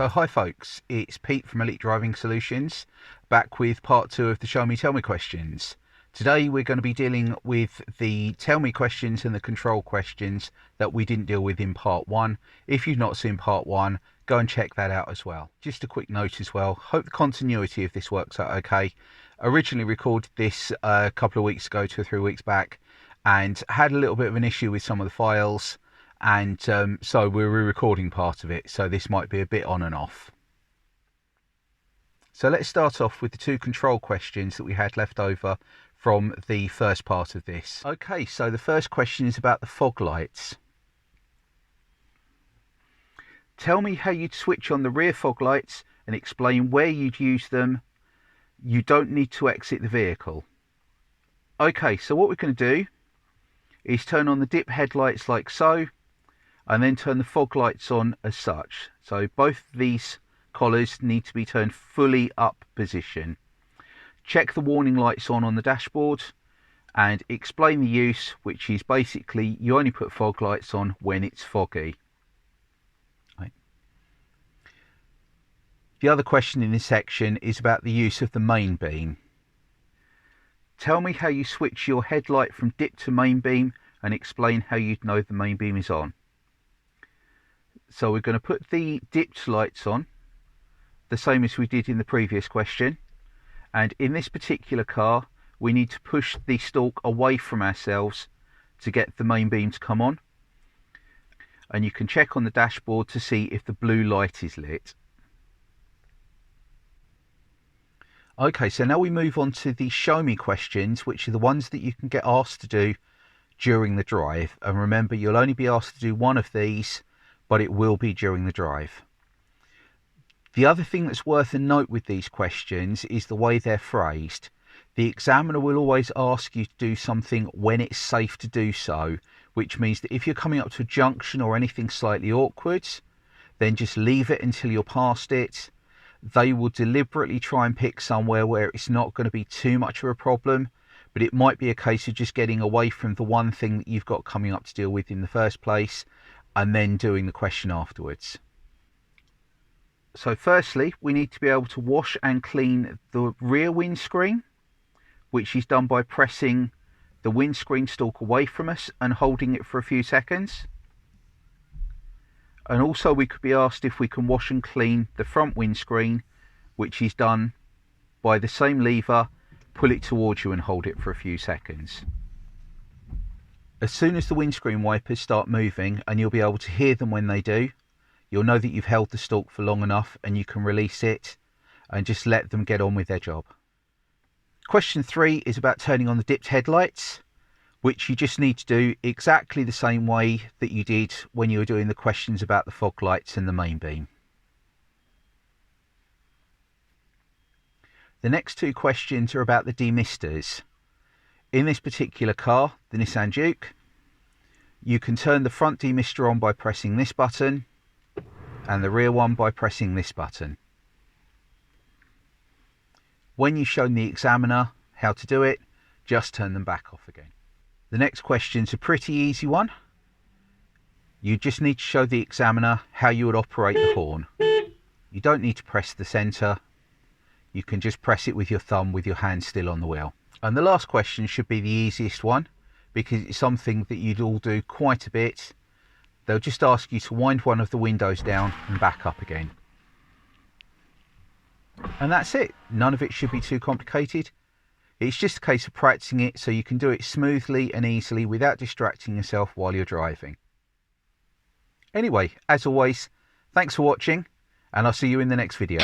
So hi folks, it's Pete from Elite Driving Solutions, back with part 2 of the Show Me Tell Me questions. Today we're going to be dealing with the Tell Me questions and the control questions that we didn't deal with in part 1. If you've not seen part 1, go and check that out as well. Just a quick note as well, hope the continuity of this works out okay. Originally recorded this a couple of weeks ago, 2 or 3 weeks back, and had a little bit of an issue with some of the files. And so we're re-recording part of it, so this might be a bit on and off. So let's start off with the 2 control questions that we had left over from the first part of this. Okay, so the first question is about the fog lights. Tell me how you'd switch on the rear fog lights and explain where you'd use them. You don't need to exit the vehicle. Okay, so what we're going to do is turn on the dip headlights like so, and then turn the fog lights on as such. So both these collars need to be turned fully up position. Check the warning lights on the dashboard and explain the use, which is basically you only put fog lights on when it's foggy. Right. The other question in this section is about the use of the main beam. Tell me how you switch your headlight from dip to main beam and explain how you'd know the main beam is on. So we're going to put the dipped lights on, the same as we did in the previous question. And in this particular car, we need to push the stalk away from ourselves to get the main beam to come on. And you can check on the dashboard to see if the blue light is lit. Okay, so now we move on to the show me questions, which are the ones that you can get asked to do during the drive. And remember, you'll only be asked to do one of these, but it will be during the drive. The other thing that's worth a note with these questions is the way they're phrased. The examiner will always ask you to do something when it's safe to do so, which means that if you're coming up to a junction or anything slightly awkward, then just leave it until you're past it. They will deliberately try and pick somewhere where it's not going to be too much of a problem, but it might be a case of just getting away from the one thing that you've got coming up to deal with in the first place, and then doing the question afterwards. So firstly, we need to be able to wash and clean the rear windscreen, which is done by pressing the windscreen stalk away from us and holding it for a few seconds. And also we could be asked if we can wash and clean the front windscreen, which is done by the same lever, pull it towards you and hold it for a few seconds. As soon as the windscreen wipers start moving, and you'll be able to hear them when they do, you'll know that you've held the stalk for long enough and you can release it and just let them get on with their job. Question 3 is about turning on the dipped headlights, which you just need to do exactly the same way that you did when you were doing the questions about the fog lights and the main beam. The next 2 questions are about the demisters. In this particular car, the Nissan Juke, you can turn the front demister on by pressing this button and the rear one by pressing this button. When you've shown the examiner how to do it, just turn them back off again. The next question's a pretty easy one. You just need to show the examiner how you would operate the horn. You don't need to press the centre. You can just press it with your thumb with your hand still on the wheel. And the last question should be the easiest one, because it's something that you'd all do quite a bit. They'll just ask you to wind one of the windows down and back up again. And that's it. None of it should be too complicated. It's just a case of practicing it so you can do it smoothly and easily without distracting yourself while you're driving. Anyway, as always, thanks for watching, and I'll see you in the next video.